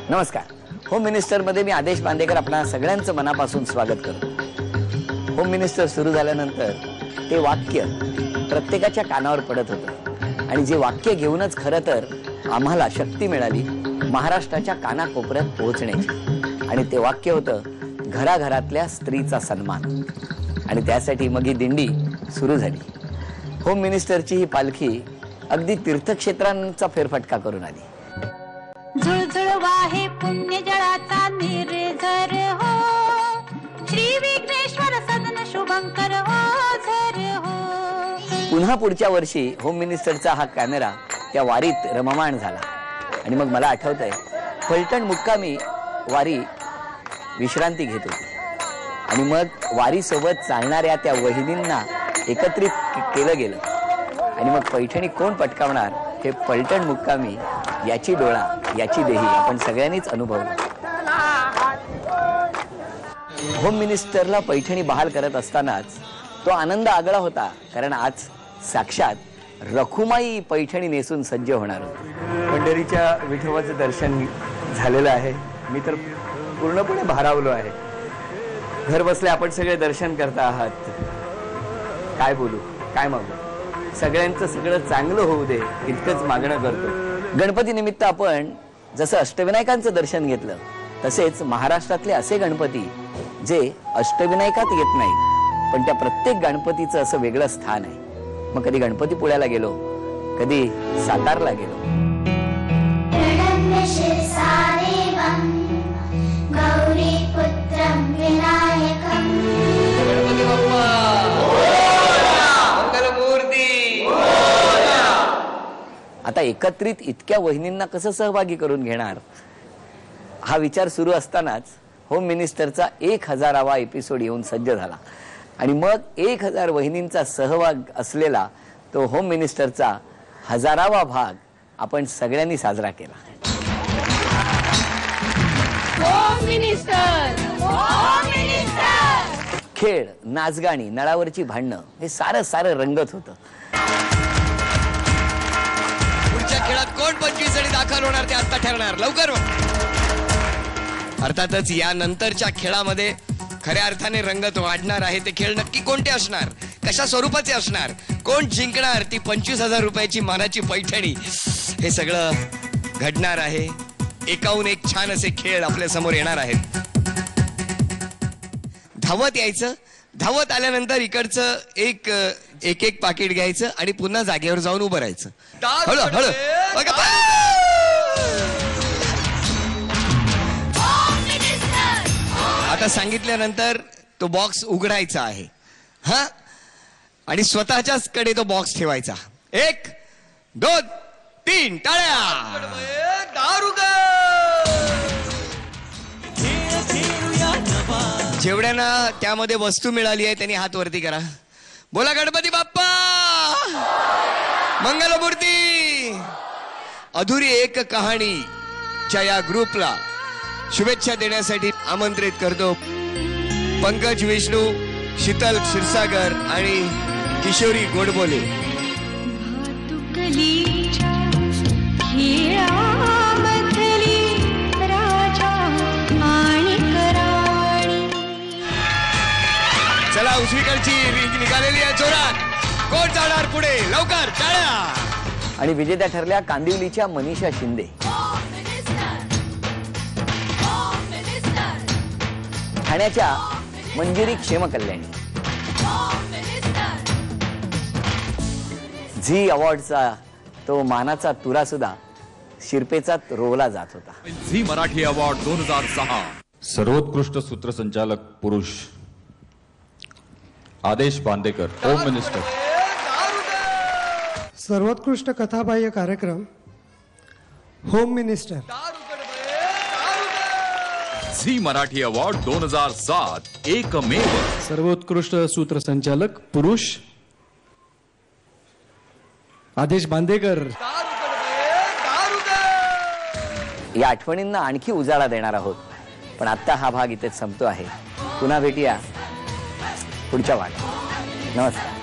नमस्कार. होम मिनिस्टरमध्ये मी आदेश बांदेकर आपणा सगळ्यांचं मनापासून स्वागत करतो. होम मिनिस्टर सुरू झाल्यानंतर ते वाक्य प्रत्येकाच्या कानावर पडत होतं आणि जे वाक्य घेऊनच खरं तर आम्हाला शक्ती मिळाली महाराष्ट्राच्या कानाकोपऱ्यात पोहोचण्याची. आणि ते वाक्य होतं घराघरातल्या स्त्रीचा सन्मान. आणि त्यासाठी मग ही दिंडी सुरू झाली. होम मिनिस्टरची ही पालखी अगदी तीर्थक्षेत्रांचा फेरफटका करून आली. झुळझुळवा हे पुण्य जळाचा निर्झर हो, श्री विघ्नेश्वर सदन शुभंकर हो झर हो. पुन्हा पुढच्या वर्षी होम मिनिस्टरचा हा कॅमेरा त्या वारीत रममाण झाला. आणि मग मला आठवतंय फलटण मुक्कामी वारी विश्रांती घेत होती आणि मग वारी सोबत चालणाऱ्या त्या वहिनींना एकत्रित केलं गेलं. आणि मग पैठणी कोण पटकावणार हे फलटण मुक्कामी याची डोळा याची देही आपण सगळ्यांनीच अनुभवलं. होम मिनिस्टरला पैठणी बहाल करत असतानाच तो आनंद आगळा होता, कारण आज साक्षात रखुमाई पैठणी नेसून सज्ज होणार होती. पंढरीच्या विठोबाचं दर्शन झालेलं आहे. मी तर पूर्णपणे भारावलो आहे. घर बसल्या आपण सगळे दर्शन करता आहात. काय बोलू काय मागू, सगळ्यांचं सगळं चांगलं होऊ दे इतकंच मागणं करतो. गणपती निमित्त आपण जसं अष्टविनायकांचं दर्शन घेतलं तसेच महाराष्ट्रातले असे गणपती जे अष्टविनायकात येत नाहीत, पण त्या प्रत्येक गणपतीचं असं वेगळं स्थान आहे. मग कधी गणपतीपुळ्याला गेलो, कधी सातारला गेलो. आता एकत्रित इतक्या वहिनींना कसं सहभागी करून घेणार हा विचार सुरू असतानाच होम मिनिस्टरचा 1000वा एपिसोड येऊन सज्ज झाला. आणि मग 1000 वहिनींचा सहभाग असलेला तो होम मिनिस्टरचा 1000वा भाग आपण सगळ्यांनी साजरा केला. Home minister, home minister. खेळ, नाचगाणी, नळावरची भांडणं हे सारं रंगत होतं. खेळात कोण 25 जणी दाखल होणार ते आता ठरणार लवकर. अर्थातच या नंतरच्या खेळामध्ये खऱ्या अर्थाने रंगत वाढणार आहे. ते खेळ नक्की कोणते असणार, कशा स्वरूपाचे असणार, कोण जिंकणार ती 25,000 रुपयाची मानाची पैठणी, हे सगळं घडणार आहे. एकाहून एक छान असे खेळ आपल्या समोर येणार आहेत. धावत यायचं, धावत आल्यानंतर इकडचं एक पाकिट घ्यायचं आणि पुन्हा जागेवर जाऊन उभं राहायचं. हळू हळू आता सांगितल्यानंतर तो बॉक्स उघडायचा आहे हा, आणि स्वतःच्याच कडे तो बॉक्स ठेवायचा. 1 2 3 टाळ्या. जेवढ्यांना त्यामध्ये वस्तू मिळाली आहे त्यांनी हात वरती करा. बोला गणपती बाप्पा मंगलमूर्ती. अधुरी एक कहाणीच्या या ग्रुपला शुभेच्छा देण्यासाठी आमंत्रित करतो पंकज विष्णू, शीतल क्षीरसागर आणि किशोरी गोडबोले. चला उजवीकडची रिंग निघालेली आहे जोरात. कोण जाणार पुढे, लवकर टाळ्या. आणि विजेत्या ठरल्या कांदिवलीच्या मनीषा शिंदे. ठाण्याच्या मंजिरी क्षेमकल्याणी. झी अवॉर्डचा तो मानाचा तुरा सुद्धा शिरपेचात रोवला जात होता. झी मराठी अवॉर्ड 2006 सर्वोत्कृष्ट सूत्रसंचालक पुरुष आदेश बांदेकर, होम मिनिस्टर. सर्वोत्कृष्ट कथाबाह्य कार्यक्रम home minister. Zee Marathi award 2007 एकमेव सर्वोत्कृष्ट सूत्रसंचालक पुरुष आदेश बांदेकर. या आठवणींना आणखी उजाळा देणार आहोत, पण आता हा भाग इथेच संपतो आहे. पुन्हा भेटूया पुढच्या भागात. नमस्कार.